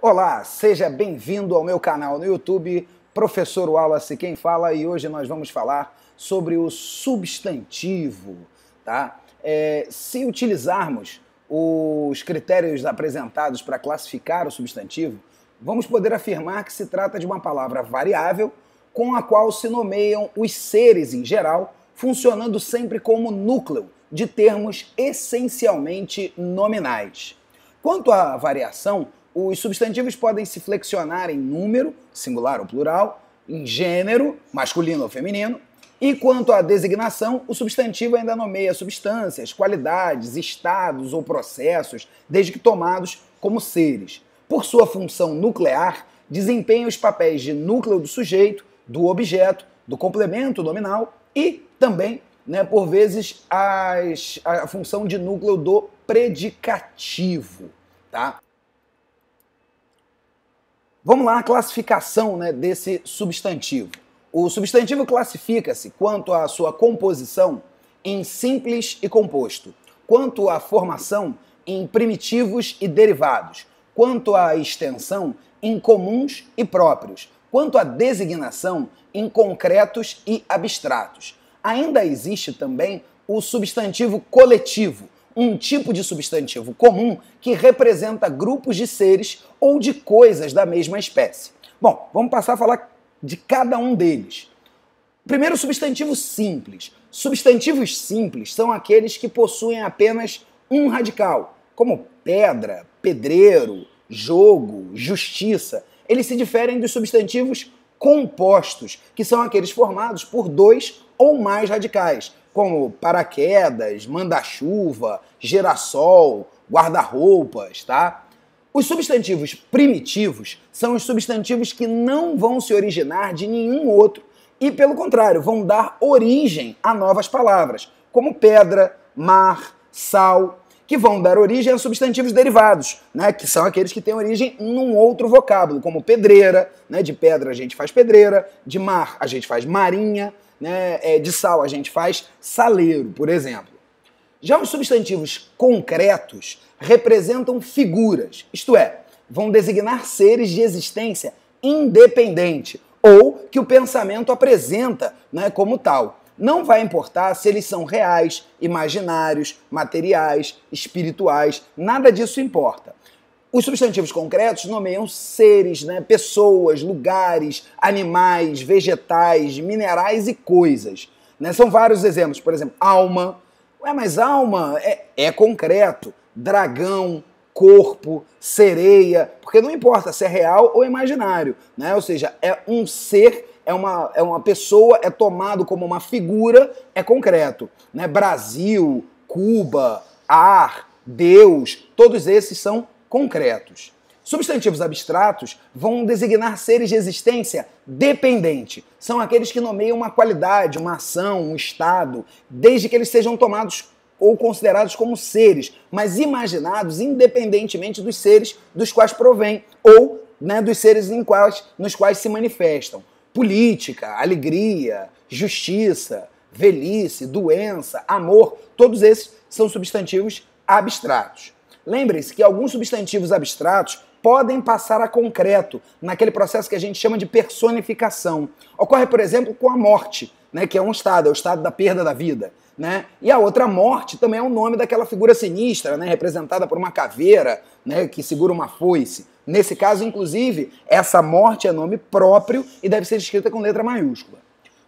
Olá, seja bem-vindo ao meu canal no YouTube, Professor Wallace quem fala, e hoje nós vamos falar sobre o substantivo, tá? Se utilizarmos os critérios apresentados para classificar o substantivo, vamos poder afirmar que se trata de uma palavra variável com a qual se nomeiam os seres em geral, funcionando sempre como núcleo de termos essencialmente nominais. Quanto à variação, os substantivos podem se flexionar em número, singular ou plural, em gênero, masculino ou feminino, e quanto à designação, o substantivo ainda nomeia substâncias, qualidades, estados ou processos, desde que tomados como seres. Por sua função nuclear, desempenha os papéis de núcleo do sujeito, do objeto, do complemento nominal e também, por vezes, a função de núcleo do predicativo, tá? Vamos lá, a classificação desse substantivo. O substantivo classifica-se quanto à sua composição em simples e composto, quanto à formação em primitivos e derivados, quanto à extensão em comuns e próprios, quanto à designação em concretos e abstratos. Ainda existe também o substantivo coletivo, um tipo de substantivo comum que representa grupos de seres ou de coisas da mesma espécie. Bom, vamos passar a falar de cada um deles. Primeiro, substantivo simples. Substantivos simples são aqueles que possuem apenas um radical, como pedra, pedreiro, jogo, justiça. Eles se diferem dos substantivos compostos, que são aqueles formados por dois ou mais radicais, como paraquedas, manda-chuva, girassol, guarda-roupas, tá? Os substantivos primitivos são os substantivos que não vão se originar de nenhum outro e, pelo contrário, vão dar origem a novas palavras, como pedra, mar, sal, que vão dar origem a substantivos derivados, que são aqueles que têm origem num outro vocábulo, como pedreira, de pedra a gente faz pedreira, de mar a gente faz marinha, de sal a gente faz saleiro, por exemplo. Já os substantivos concretos representam figuras, isto é, vão designar seres de existência independente ou que o pensamento apresenta como tal. Não vai importar se eles são reais, imaginários, materiais, espirituais, nada disso importa. Os substantivos concretos nomeiam seres, pessoas, lugares, animais, vegetais, minerais e coisas. São vários exemplos, por exemplo, alma. Mas alma é concreto. Dragão, corpo, sereia, porque não importa se é real ou imaginário, Ou seja, é um ser, é uma pessoa, é tomado como uma figura, é concreto. Brasil, Cuba, ar, Deus, todos esses são concretos. Substantivos abstratos vão designar seres de existência dependente. São aqueles que nomeiam uma qualidade, uma ação, um estado, desde que eles sejam tomados ou considerados como seres, mas imaginados independentemente dos seres dos quais provém, ou dos seres nos quais se manifestam. Política, alegria, justiça, velhice, doença, amor, todos esses são substantivos abstratos. Lembrem-se que alguns substantivos abstratos podem passar a concreto, naquele processo que a gente chama de personificação. Ocorre, por exemplo, com a morte, que é um estado, é o estado da perda da vida. E a outra morte também é o nome daquela figura sinistra, representada por uma caveira, que segura uma foice. Nesse caso, inclusive, essa morte é nome próprio e deve ser escrita com letra maiúscula.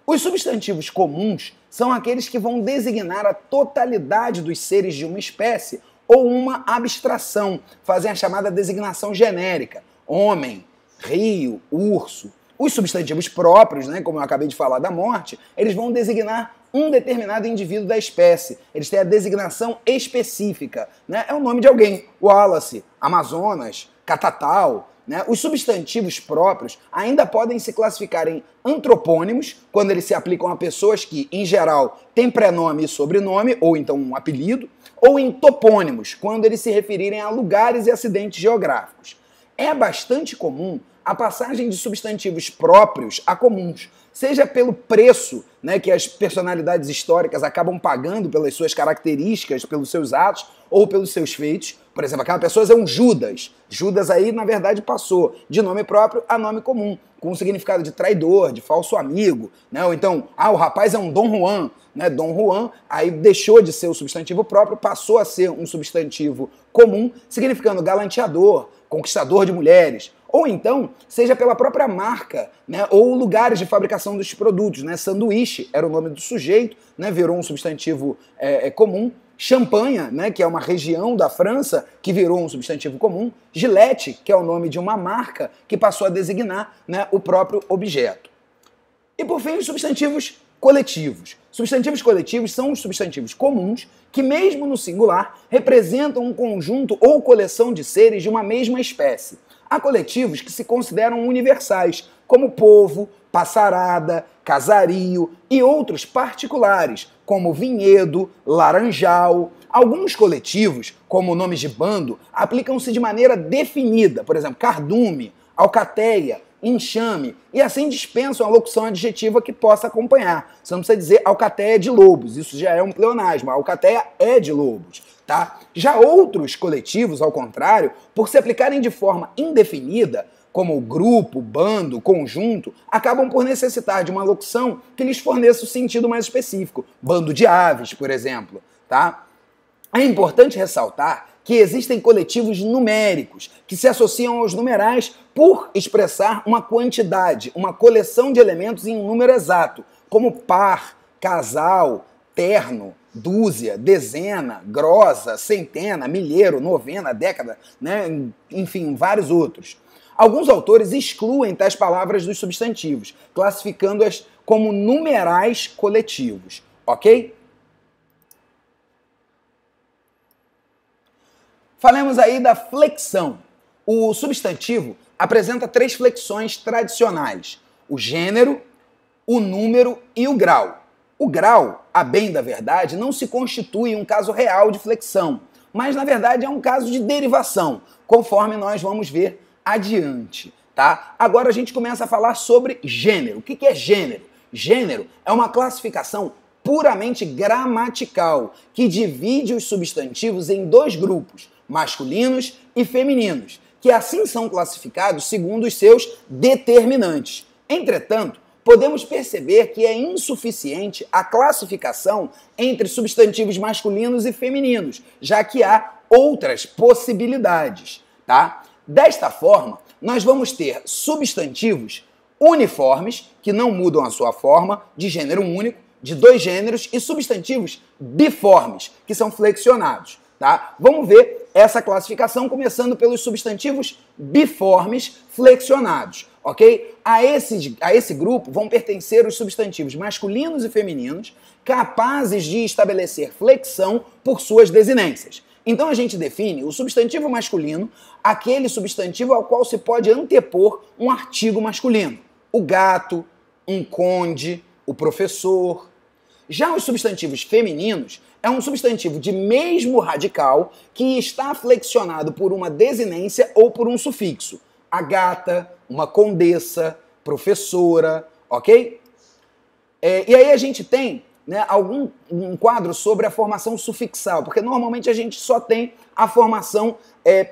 Os substantivos comuns são aqueles que vão designar a totalidade dos seres de uma espécie ou uma abstração, fazem a chamada designação genérica, homem, rio, urso. Os substantivos próprios, como eu acabei de falar da morte, eles vão designar um determinado indivíduo da espécie. Eles têm a designação específica. É o nome de alguém. Wallace, Amazonas, Catatal. Os substantivos próprios ainda podem se classificar em antropônimos, quando eles se aplicam a pessoas que, em geral, têm prenome e sobrenome, ou então um apelido, ou em topônimos, quando eles se referirem a lugares e acidentes geográficos. É bastante comum a passagem de substantivos próprios a comuns, seja pelo preço que as personalidades históricas acabam pagando pelas suas características, pelos seus atos ou pelos seus feitos, Por exemplo, aquela pessoa é um Judas. Judas aí, na verdade, passou de nome próprio a nome comum, com o significado de traidor, de falso amigo, né? Ou então, o rapaz é um Dom Juan, né? Dom Juan, aí deixou de ser o substantivo próprio, passou a ser um substantivo comum, significando galanteador, conquistador de mulheres. Ou então, seja pela própria marca, né? Ou lugares de fabricação dos produtos, né? Sanduíche era o nome do sujeito, né? Virou um substantivo comum. Champanha, né, que é uma região da França que virou um substantivo comum. Gillette, que é o nome de uma marca que passou a designar, né, o próprio objeto. E por fim, os substantivos coletivos. Substantivos coletivos são os substantivos comuns que, mesmo no singular, representam um conjunto ou coleção de seres de uma mesma espécie. Há coletivos que se consideram universais, como povo, passarada, casario e outros particulares, como vinhedo, laranjal. Alguns coletivos, como nomes de bando, aplicam-se de maneira definida, por exemplo, cardume, alcateia, enxame, e assim dispensam a locução adjetiva que possa acompanhar. Você não precisa dizer alcateia de lobos, isso já é um pleonasmo, a alcateia é de lobos. Tá? Já outros coletivos, ao contrário, por se aplicarem de forma indefinida, como grupo, bando, conjunto, acabam por necessitar de uma locução que lhes forneça o sentido mais específico. Bando de aves, por exemplo. Tá? É importante ressaltar que existem coletivos numéricos, que se associam aos numerais por expressar uma quantidade, uma coleção de elementos em um número exato, como par, casal, terno, dúzia, dezena, grosa, centena, milheiro, novena, década, né? Enfim, vários outros. Alguns autores excluem tais palavras dos substantivos, classificando-as como numerais coletivos, ok? Falemos aí da flexão. O substantivo apresenta 3 flexões tradicionais: o gênero, o número e o grau. O grau, a bem da verdade, não se constitui um caso real de flexão, mas na verdade é um caso de derivação, conforme nós vamos ver adiante, tá? Agora a gente começa a falar sobre gênero. O que é gênero? Gênero é uma classificação puramente gramatical que divide os substantivos em 2 grupos, masculinos e femininos, que assim são classificados segundo os seus determinantes. Entretanto, podemos perceber que é insuficiente a classificação entre substantivos masculinos e femininos, já que há outras possibilidades, tá? Desta forma, nós vamos ter substantivos uniformes, que não mudam a sua forma, de gênero único, de 2 gêneros, e substantivos biformes, que são flexionados. Tá? Vamos ver essa classificação começando pelos substantivos biformes flexionados, ok? A esse grupo vão pertencer os substantivos masculinos e femininos capazes de estabelecer flexão por suas desinências. Então a gente define o substantivo masculino, aquele substantivo ao qual se pode antepor um artigo masculino. O gato, um conde, o professor. Já os substantivos femininos é um substantivo de mesmo radical que está flexionado por uma desinência ou por um sufixo. A gata, uma condessa, professora, ok? E aí a gente tem, né, um quadro sobre a formação sufixal, porque normalmente a gente só tem a formação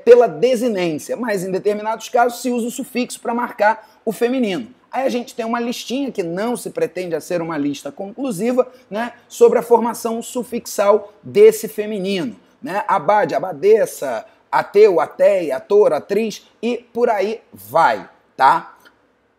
pela desinência, mas em determinados casos se usa o sufixo para marcar o feminino. Aí a gente tem uma listinha que não se pretende a ser uma lista conclusiva, né, sobre a formação sufixal desse feminino, né? Abade, abadesa, ateu, ateia, ator, atriz e por aí vai, tá?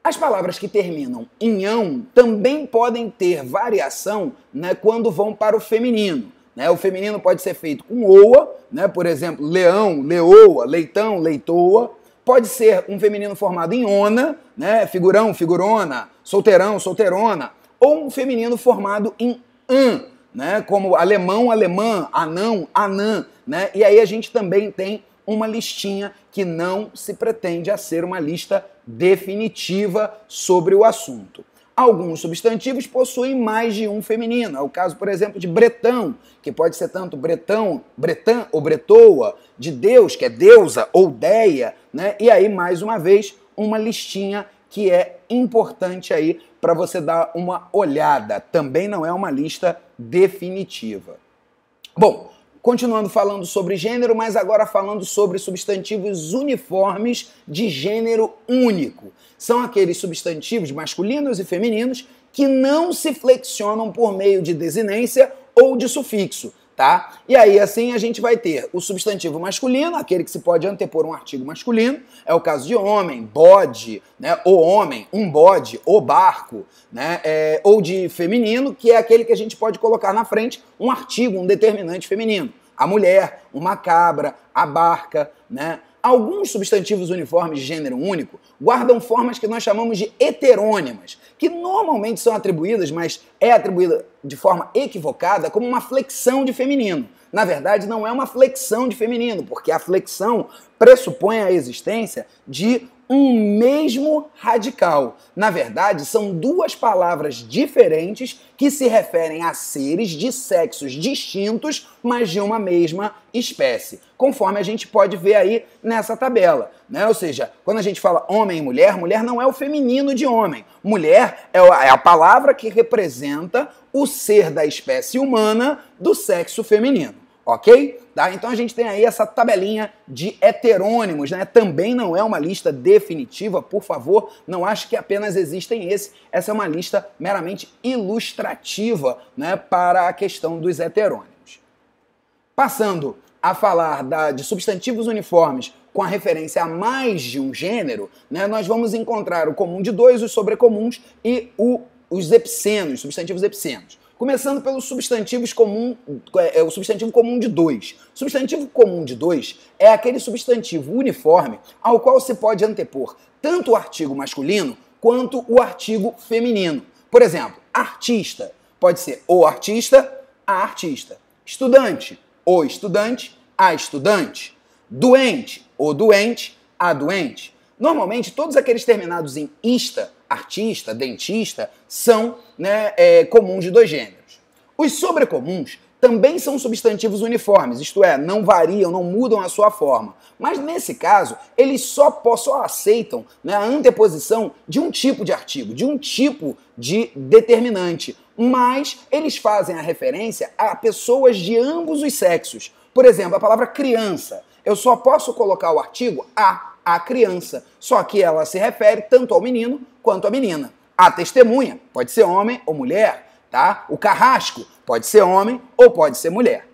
As palavras que terminam em ão também podem ter variação, né, quando vão para o feminino. Né? O feminino pode ser feito com oa, né? Por exemplo, leão, leoa, leitão, leitoa. Pode ser um feminino formado em ona, né? Figurão, figurona, solteirão, solteirona. Ou um feminino formado em an, né? Como alemão, alemã, anão, anã. Né? E aí a gente também tem uma listinha que não se pretende a ser uma lista definitiva sobre o assunto. Alguns substantivos possuem mais de um feminino. É o caso, por exemplo, de bretão, que pode ser tanto bretão, bretã ou bretoa, de Deus, que é deusa ou deia, né? E aí, mais uma vez, uma listinha que é importante aí para você dar uma olhada. Também não é uma lista definitiva. Bom, Continuando falando sobre gênero, mas agora falando sobre substantivos uniformes de gênero único. São aqueles substantivos masculinos e femininos que não se flexionam por meio de desinência ou de sufixo, tá? E aí, assim, a gente vai ter o substantivo masculino, aquele que se pode antepor um artigo masculino, é o caso de homem, bode, né? O homem, um bode, o barco, né? Ou de feminino, que é aquele que a gente pode colocar na frente um artigo, um determinante feminino. A mulher, uma cabra, a barca, né? Alguns substantivos uniformes de gênero único guardam formas que nós chamamos de heterônimas, que normalmente são atribuídas, mas é atribuída de forma equivocada, como uma flexão de feminino. Na verdade, não é uma flexão de feminino, porque a flexão pressupõe a existência de um mesmo radical. Na verdade, são duas palavras diferentes que se referem a seres de sexos distintos, mas de uma mesma espécie, conforme a gente pode ver aí nessa tabela, né? Ou seja, quando a gente fala homem e mulher, mulher não é o feminino de homem. Mulher é a palavra que representa o ser da espécie humana do sexo feminino. Ok? Tá? Então a gente tem aí essa tabelinha de heterônimos, né? Também não é uma lista definitiva, por favor, não acho que apenas existem esse. Essa é uma lista meramente ilustrativa, né, para a questão dos heterônimos. Passando a falar de substantivos uniformes com a referência a mais de um gênero, né, nós vamos encontrar o comum de dois, os sobrecomuns e os epicenos, substantivos epicenos. Começando pelos substantivos comum, o substantivo comum de dois. Substantivo comum de dois é aquele substantivo uniforme ao qual se pode antepor tanto o artigo masculino quanto o artigo feminino. Por exemplo, artista pode ser o artista, a artista. Estudante, o estudante, a estudante. Doente, o doente, a doente. Normalmente, todos aqueles terminados em ista, artista, dentista, são, né, comuns de dois gêneros. Os sobrecomuns também são substantivos uniformes, isto é, não variam, não mudam a sua forma. Mas nesse caso, eles só aceitam, né, a anteposição de um tipo de artigo, de um tipo de determinante. Mas eles fazem a referência a pessoas de ambos os sexos. Por exemplo, a palavra criança. Eu só posso colocar o artigo a criança, só que ela se refere tanto ao menino quanto à menina. A testemunha pode ser homem ou mulher, tá? O carrasco pode ser homem ou pode ser mulher.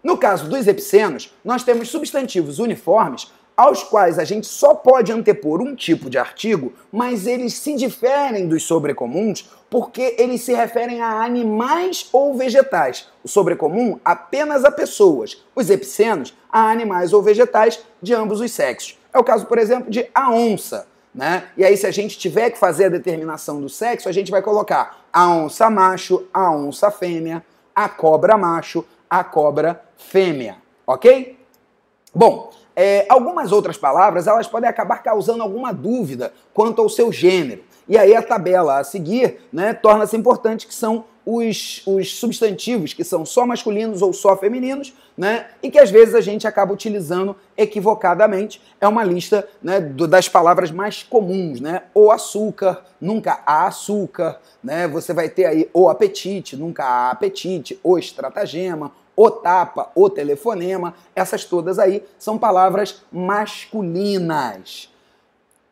No caso dos epicenos, nós temos substantivos uniformes aos quais a gente só pode antepor um tipo de artigo, mas eles se diferem dos sobrecomuns porque eles se referem a animais ou vegetais. O sobrecomum apenas a pessoas, os epicenos a animais ou vegetais de ambos os sexos. É o caso, por exemplo, de a onça, né? E aí, se a gente tiver que fazer a determinação do sexo, a gente vai colocar a onça macho, a onça fêmea, a cobra macho, a cobra fêmea, ok? Bom, algumas outras palavras, elas podem acabar causando alguma dúvida quanto ao seu gênero. E aí a tabela a seguir, né, torna-se importante, que são os substantivos que são só masculinos ou só femininos, né, e que às vezes a gente acaba utilizando equivocadamente. É uma lista, né, das palavras mais comuns, né? O açúcar, nunca há açúcar, né? Você vai ter aí o apetite, nunca há apetite, o estratagema, o tapa, o telefonema. Essas todas aí são palavras masculinas.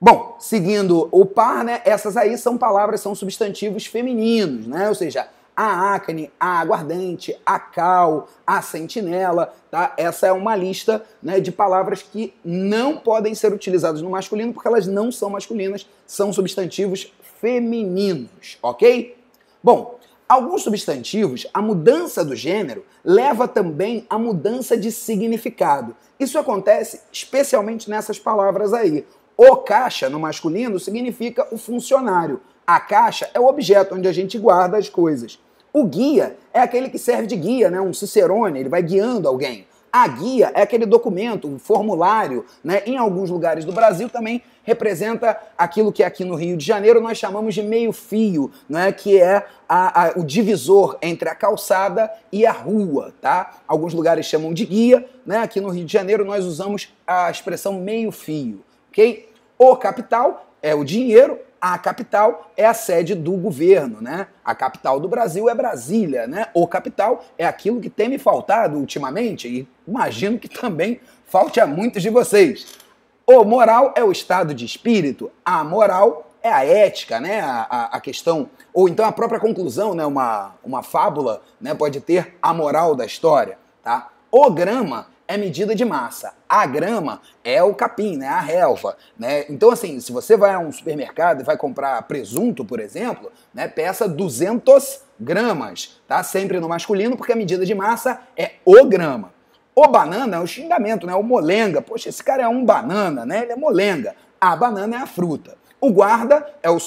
Bom, seguindo o par, né, essas aí são palavras, são substantivos femininos, né? Ou seja, a acne, a aguardente, a cal, a sentinela, tá? Essa é uma lista, né, de palavras que não podem ser utilizadas no masculino porque elas não são masculinas, são substantivos femininos, ok? Bom, alguns substantivos, a mudança do gênero leva também à mudança de significado. Isso acontece especialmente nessas palavras aí. O caixa, no masculino, significa o funcionário. A caixa é o objeto onde a gente guarda as coisas. O guia é aquele que serve de guia, né? Um cicerone, ele vai guiando alguém. A guia é aquele documento, um formulário, né? Em alguns lugares do Brasil também representa aquilo que aqui no Rio de Janeiro nós chamamos de meio-fio, né? Que é o divisor entre a calçada e a rua, tá? Alguns lugares chamam de guia, né? Aqui no Rio de Janeiro nós usamos a expressão meio-fio, ok? O capital é o dinheiro, a capital é a sede do governo, né? A capital do Brasil é Brasília, né? O capital é aquilo que tem me faltado ultimamente e imagino que também falte a muitos de vocês. O moral é o estado de espírito, a moral é a ética, né? A questão, ou então a própria conclusão, né? Uma fábula, né? Pode ter a moral da história, tá? O grama é medida de massa. A grama é o capim, né? A relva, né? Então, assim, se você vai a um supermercado e vai comprar presunto, por exemplo, né? Peça 200 gramas, tá? Sempre no masculino, porque a medida de massa é o grama. O banana é o xingamento, né? O molenga. Poxa, esse cara é um banana, né? Ele é molenga. A banana é a fruta. O guarda é o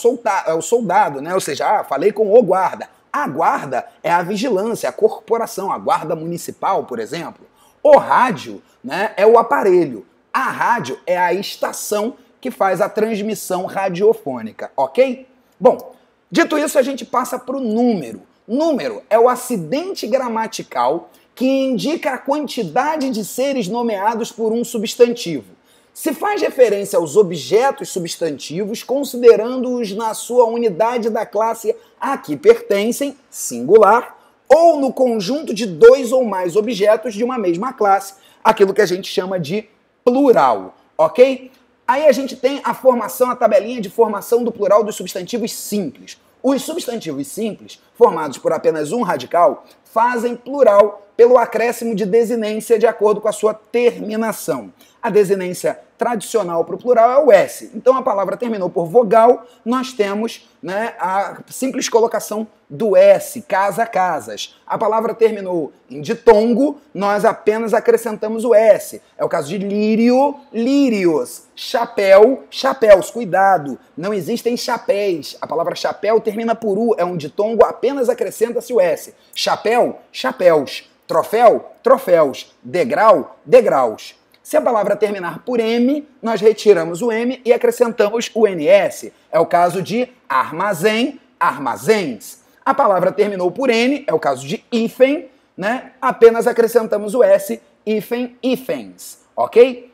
soldado, né? Ou seja, falei com o guarda. A guarda é a vigilância, a corporação, a guarda municipal, por exemplo. O rádio, né, é o aparelho. A rádio é a estação que faz a transmissão radiofônica, ok? Bom, dito isso, a gente passa para o número. Número é o acidente gramatical que indica a quantidade de seres nomeados por um substantivo. Se faz referência aos objetos substantivos, considerando-os na sua unidade da classe a que pertencem, singular, ou no conjunto de dois ou mais objetos de uma mesma classe, aquilo que a gente chama de plural, ok? Aí a gente tem a formação, a tabelinha de formação do plural dos substantivos simples. Os substantivos simples, formados por apenas um radical, fazem plural pelo acréscimo de desinência de acordo com a sua terminação. A desinência tradicional para o plural é o S. Então a palavra terminou por vogal, nós temos, né, a simples colocação do S, casa, casas. A palavra terminou em ditongo, nós apenas acrescentamos o S. É o caso de lírio, lírios. Chapéu, chapéus. Cuidado, não existem chapéus. A palavra chapéu termina por U, é um ditongo, apenas acrescenta-se o S. Chapéu, chapéus. Troféu, troféus. Degrau, degraus. Se a palavra terminar por M, nós retiramos o M e acrescentamos o NS. É o caso de armazém, armazéns. A palavra terminou por N, é o caso de hífen, né? Apenas acrescentamos o S, hífen, hífens, ok?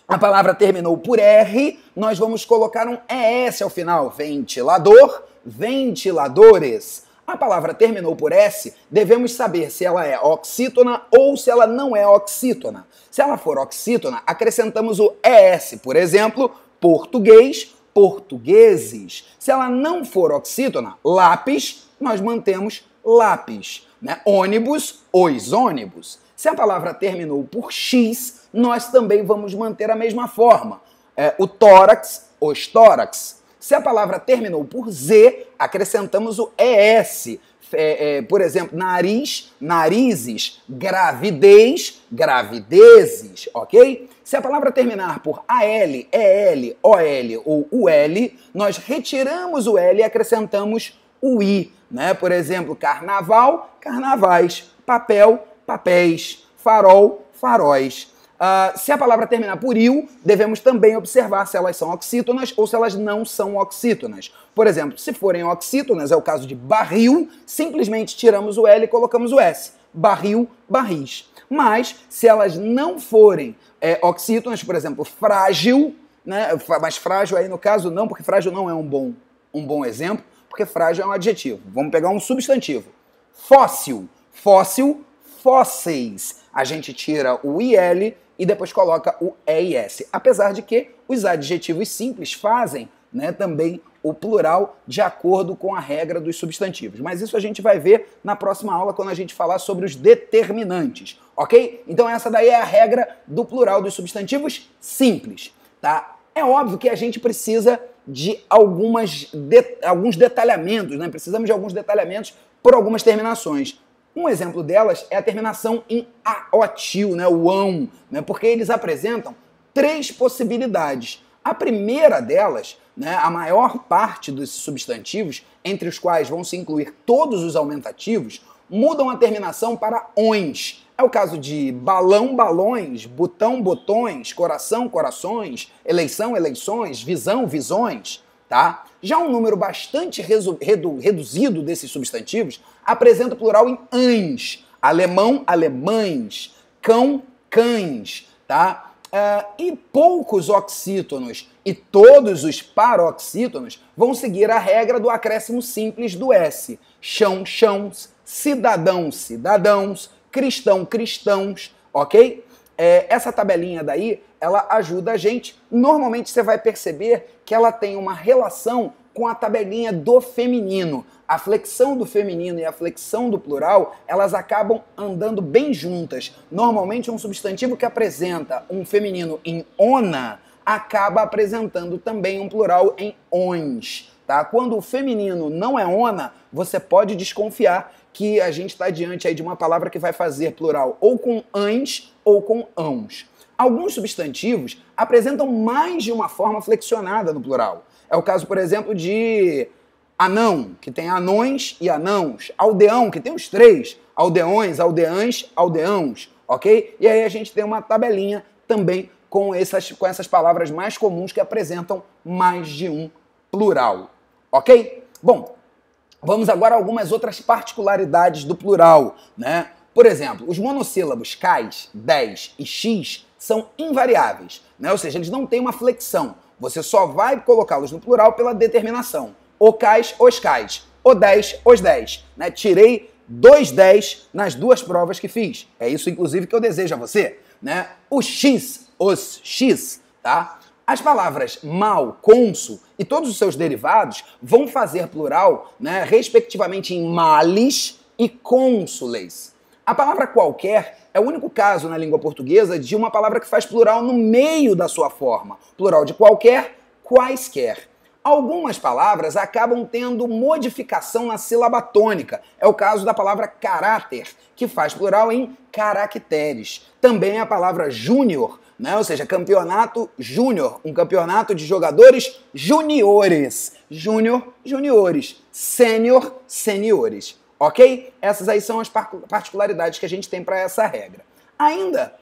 A palavra terminou por R, nós vamos colocar um ES ao final. Ventilador, ventiladores. A palavra terminou por S, devemos saber se ela é oxítona ou se ela não é oxítona. Se ela for oxítona, acrescentamos o ES, por exemplo, português, portugueses. Se ela não for oxítona, lápis, nós mantemos lápis, né? Ônibus, os ônibus. Se a palavra terminou por X, nós também vamos manter a mesma forma. O tórax, os tórax. Se a palavra terminou por Z, acrescentamos o ES. Por exemplo, nariz, narizes, gravidez, gravidezes, ok? Se a palavra terminar por AL, EL, OL ou UL, nós retiramos o L e acrescentamos o I, né? Por exemplo, carnaval, carnavais, papel, papéis, farol, faróis. Se a palavra terminar por il, devemos também observar se elas são oxítonas ou se elas não são oxítonas. Por exemplo, se forem oxítonas, é o caso de barril, simplesmente tiramos o L e colocamos o S. Barril, barris. Mas, se elas não forem oxítonas, por exemplo, frágil, né? Mas frágil aí no caso não, porque frágil não é um bom exemplo, porque frágil é um adjetivo. Vamos pegar um substantivo. Fóssil, fóssil, fósseis. A gente tira o IL e depois coloca o EIS. Apesar de que os adjetivos simples fazem, né, também o plural de acordo com a regra dos substantivos. Mas isso a gente vai ver na próxima aula quando a gente falar sobre os determinantes, ok? Então essa daí é a regra do plural dos substantivos simples, tá? É óbvio que a gente precisa de alguns detalhamentos, né? Precisamos de alguns detalhamentos por algumas terminações. Um exemplo delas é a terminação em aotil, né, o ão, né, porque eles apresentam 3 possibilidades. A primeira delas, né, a maior parte dos substantivos, entre os quais vão se incluir todos os aumentativos, mudam a terminação para ons. É o caso de balão, balões, botão, botões, coração, corações, eleição, eleições, visão, visões, tá? Já um número bastante reduzido desses substantivos apresenta o plural em ans. Alemão, alemães. Cão, cães. Tá? E poucos oxítonos e todos os paroxítonos vão seguir a regra do acréscimo simples do S. Chão, chãos, cidadão, cidadãos, cristão, cristãos, ok? Essa tabelinha daí, ela ajuda a gente. Normalmente você vai perceber que ela tem uma relação com a tabelinha do feminino. A flexão do feminino e a flexão do plural, elas acabam andando bem juntas. Normalmente um substantivo que apresenta um feminino em ona, acaba apresentando também um plural em ons. Tá? Quando o feminino não é ona, você pode desconfiar que a gente está diante aí de uma palavra que vai fazer plural ou com ans ou com ãos. Alguns substantivos apresentam mais de uma forma flexionada no plural. É o caso, por exemplo, de anão, que tem anões e anãos. Aldeão, que tem os três. Aldeões, aldeãs, aldeãos. Ok? E aí a gente tem uma tabelinha também com essas palavras mais comuns que apresentam mais de um plural. Ok? Bom, vamos agora a algumas outras particularidades do plural, né? Por exemplo, os monossílabos cais, 10 e x são invariáveis, né? Ou seja, eles não têm uma flexão. Você só vai colocá-los no plural pela determinação. O cais, os cais. O 10, os 10. Né? Tirei 2 10 nas duas provas que fiz. É isso, inclusive, que eu desejo a você. Né? O x, os x, tá? As palavras mal, cônsul e todos os seus derivados vão fazer plural, né, respectivamente em males e cônsules. A palavra qualquer é o único caso na língua portuguesa de uma palavra que faz plural no meio da sua forma. Plural de qualquer, quaisquer. Algumas palavras acabam tendo modificação na sílaba tônica. É o caso da palavra caráter, que faz plural em caracteres. Também a palavra júnior, né? Ou seja, campeonato júnior, um campeonato de jogadores juniores. Júnior, juniores. Sênior, seniores. Ok? Essas aí são as particularidades que a gente tem para essa regra. Ainda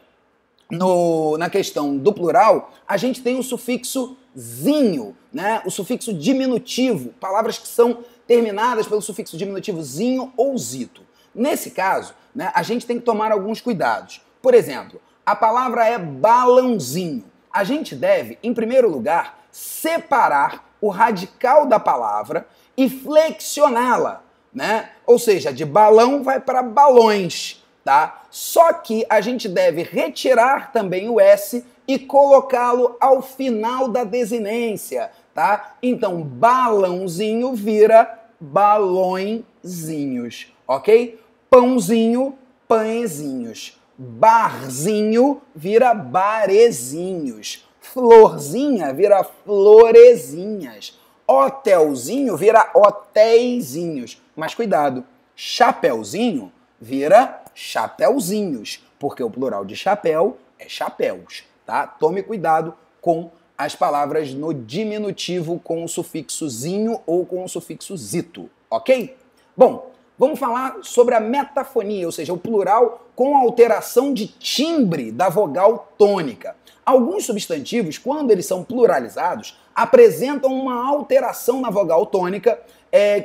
na questão do plural, a gente tem o sufixo zinho, né? O sufixo diminutivo, palavras que são terminadas pelo sufixo diminutivo zinho ou zito. Nesse caso, né, a gente tem que tomar alguns cuidados. Por exemplo, a palavra é balãozinho. A gente deve, em primeiro lugar, separar o radical da palavra e flexioná-la, né? Ou seja, de balão vai para balões, tá? Só que a gente deve retirar também o S e colocá-lo ao final da desinência, tá? Então, balãozinho vira balõezinhos, ok? Pãozinho, pãezinhos. Barzinho vira barezinhos. Florzinha vira florezinhas. Hotelzinho vira hotéisinhos. Mas cuidado, chapeuzinho vira chapeuzinhos, porque o plural de chapéu é chapéus, tá? Tome cuidado com as palavras no diminutivo com o sufixo zinho ou com o sufixo zito, ok? Bom, vamos falar sobre a metafonia, ou seja, o plural com alteração de timbre da vogal tônica. Alguns substantivos, quando eles são pluralizados, apresentam uma alteração na vogal tônica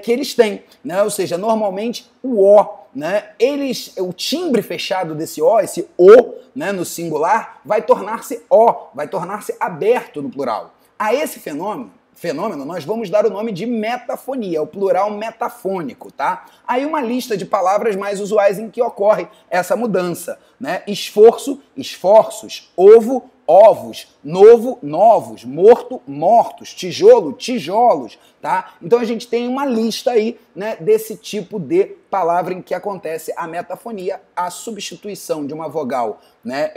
que eles têm, né? Ou seja, normalmente o O, né? O timbre fechado desse O, esse O, né, no singular, vai tornar-se O, vai tornar-se aberto no plural. A esse fenômeno nós vamos dar o nome de metafonia, o plural metafônico, tá? Aí uma lista de palavras mais usuais em que ocorre essa mudança, né? Esforço, esforços, ovo, ovos, novo, novos, morto, mortos, tijolo, tijolos, tá? Então a gente tem uma lista aí, né, desse tipo de palavra em que acontece a metafonia, a substituição de uma vogal, né,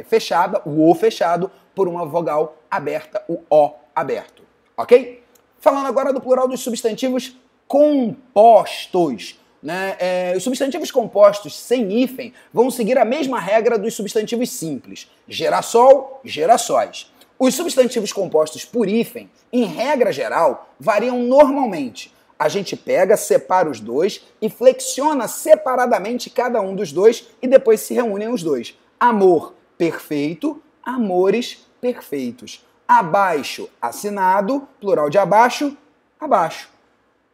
fechada, o O fechado, por uma vogal aberta, o O aberto. Ok? Falando agora do plural dos substantivos compostos. Né? Os substantivos compostos sem hífen vão seguir a mesma regra dos substantivos simples. Girassol, girassóis. Os substantivos compostos por hífen, em regra geral, variam normalmente. A gente pega, separa os dois e flexiona separadamente cada um dos dois e depois se reúnem os dois. Amor, perfeito, amores, perfeitos. Abaixo, assinado, plural de abaixo, abaixo.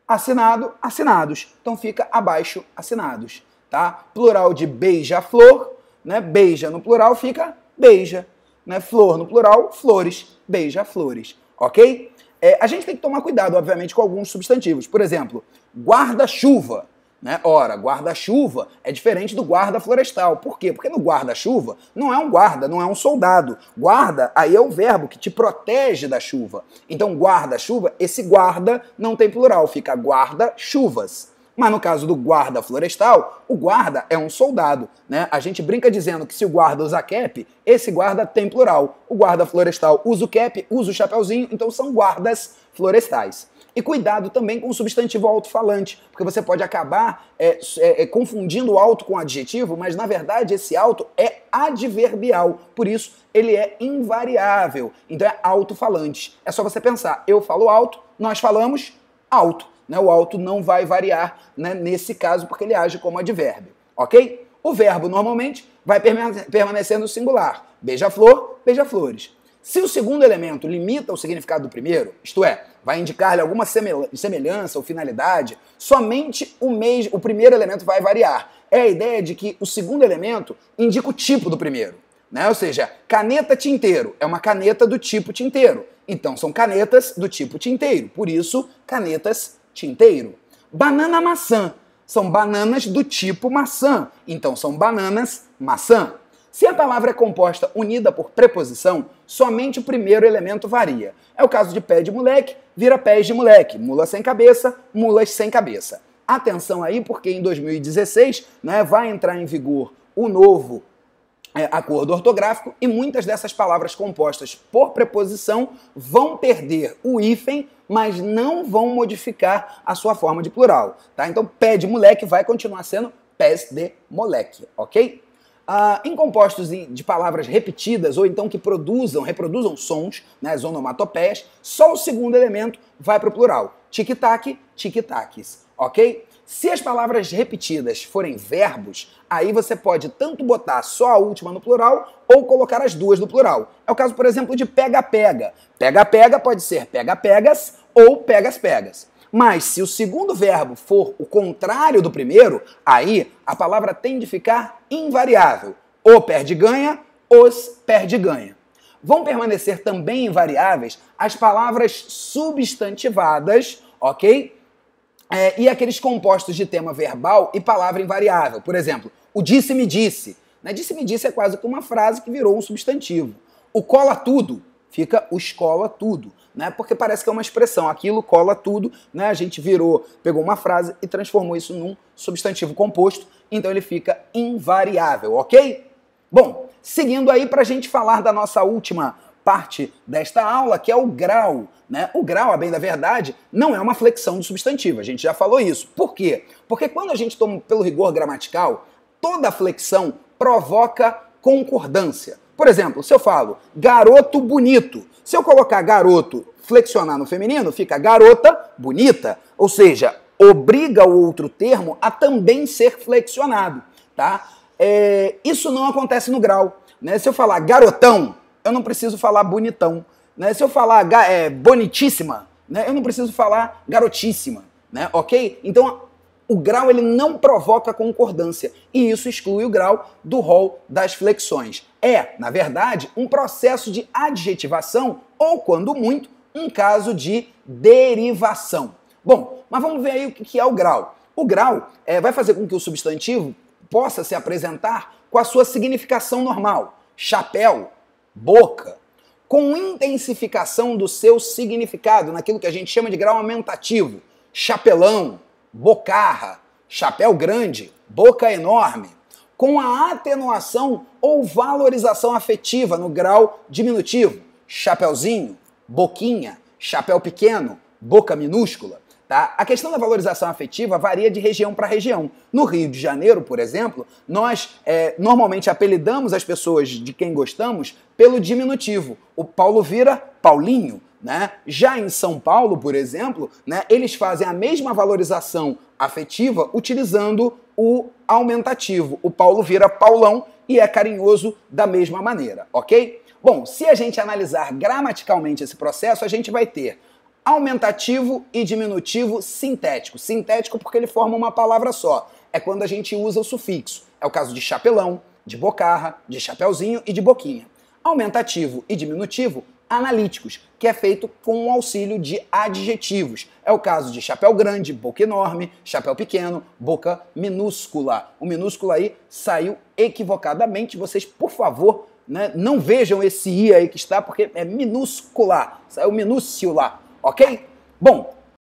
Assinado, assinados. Então fica abaixo, assinados, tá? Plural de beija-flor, né? Beija no plural fica beija. né? Flor no plural, flores, beija-flores, ok? A gente tem que tomar cuidado, obviamente, com alguns substantivos. Por exemplo, guarda-chuva. Né? Ora, guarda-chuva é diferente do guarda florestal. Por quê? Porque no guarda-chuva não é um guarda, não é um soldado. Guarda, aí é o verbo que te protege da chuva. Então, guarda-chuva, esse guarda não tem plural, fica guarda-chuvas. Mas no caso do guarda florestal, o guarda é um soldado, né? A gente brinca dizendo que se o guarda usa cap, esse guarda tem plural. O guarda florestal usa o cap, usa o chapeuzinho, então são guardas florestais. E cuidado também com o substantivo alto-falante, porque você pode acabar confundindo o alto com adjetivo, mas na verdade esse alto é adverbial, por isso ele é invariável, então é alto-falante. É só você pensar, eu falo alto, nós falamos alto. Né? O alto não vai variar, né, nesse caso porque ele age como advérbio, ok? O verbo normalmente vai permanecer no singular, beija-flor, beija-flores. Se o segundo elemento limita o significado do primeiro, isto é, vai indicar-lhe alguma semelhança ou finalidade, somente o primeiro elemento vai variar. É a ideia de que o segundo elemento indica o tipo do primeiro. Né? Ou seja, caneta tinteiro é uma caneta do tipo tinteiro. Então são canetas do tipo tinteiro. Por isso, canetas tinteiro. Banana maçã são bananas do tipo maçã. Então são bananas maçã. Se a palavra é composta unida por preposição, somente o primeiro elemento varia. É o caso de pé de moleque, vira pés de moleque. Mula sem cabeça, mulas sem cabeça. Atenção aí, porque em 2016, né, vai entrar em vigor o novo acordo ortográfico e muitas dessas palavras compostas por preposição vão perder o hífen, mas não vão modificar a sua forma de plural. Tá? Então, pé de moleque vai continuar sendo pés de moleque, ok? Em compostos de palavras repetidas ou então que reproduzam sons, né, as onomatopeias, só o segundo elemento vai para o plural. Tic-tac, tic-tacs, ok? Se as palavras repetidas forem verbos, aí você pode tanto botar só a última no plural ou colocar as duas no plural. É o caso, por exemplo, de pega-pega. Pega-pega pode ser pega-pegas ou pegas-pegas. Mas se o segundo verbo for o contrário do primeiro, aí a palavra tende a ficar invariável. O perde-ganha, os perde-ganha. Vão permanecer também invariáveis as palavras substantivadas, ok? E aqueles compostos de tema verbal e palavra invariável. Por exemplo, o disse-me disse. Né? Disse-me disse é quase que uma frase que virou um substantivo. O cola tudo fica o escola tudo. Né? Porque parece que é uma expressão. Aquilo cola tudo, né? A gente pegou uma frase e transformou isso num substantivo composto. Então ele fica invariável, ok? Bom, seguindo aí para a gente falar da nossa última parte desta aula, que é o grau. Né? O grau, a bem da verdade, não é uma flexão do substantivo, a gente já falou isso. Por quê? Porque quando a gente toma pelo rigor gramatical, toda flexão provoca concordância. Por exemplo, se eu falo garoto bonito, se eu colocar garoto flexionar no feminino, fica garota bonita, ou seja, obriga o outro termo a também ser flexionado. Tá? Isso não acontece no grau. Né? Se eu falar garotão, eu não preciso falar bonitão. Né? Se eu falar bonitíssima, né? Eu não preciso falar garotíssima. Né? Ok? Então, o grau ele não provoca concordância. E isso exclui o grau do rol das flexões. É, na verdade, um processo de adjetivação ou, quando muito, um caso de derivação. Bom, mas vamos ver aí o que é o grau. O grau vai fazer com que o substantivo possa se apresentar com a sua significação normal. Chapéu, boca, com intensificação do seu significado, naquilo que a gente chama de grau aumentativo. Chapelão, bocarra, chapéu grande, boca enorme. Com a atenuação ou valorização afetiva no grau diminutivo. Chapeuzinho, boquinha, chapéu pequeno, boca minúscula. Tá? A questão da valorização afetiva varia de região para região. No Rio de Janeiro, por exemplo, nós normalmente apelidamos as pessoas de quem gostamos pelo diminutivo. O Paulo vira Paulinho. Né? Já em São Paulo, por exemplo, né, eles fazem a mesma valorização afetiva utilizando o aumentativo. O Paulo vira Paulão e é carinhoso da mesma maneira, ok? Bom, se a gente analisar gramaticalmente esse processo, a gente vai ter aumentativo e diminutivo sintético. Sintético porque ele forma uma palavra só. É quando a gente usa o sufixo. É o caso de chapelão, de bocarra, de chapeuzinho e de boquinha. Aumentativo e diminutivo analíticos, que é feito com o auxílio de adjetivos. É o caso de chapéu grande, boca enorme, chapéu pequeno, boca minúscula. O minúsculo aí saiu equivocadamente. Vocês, por favor, né, não vejam esse i aí que está, porque é minúscula. Saiu minúscula, ok? Bom,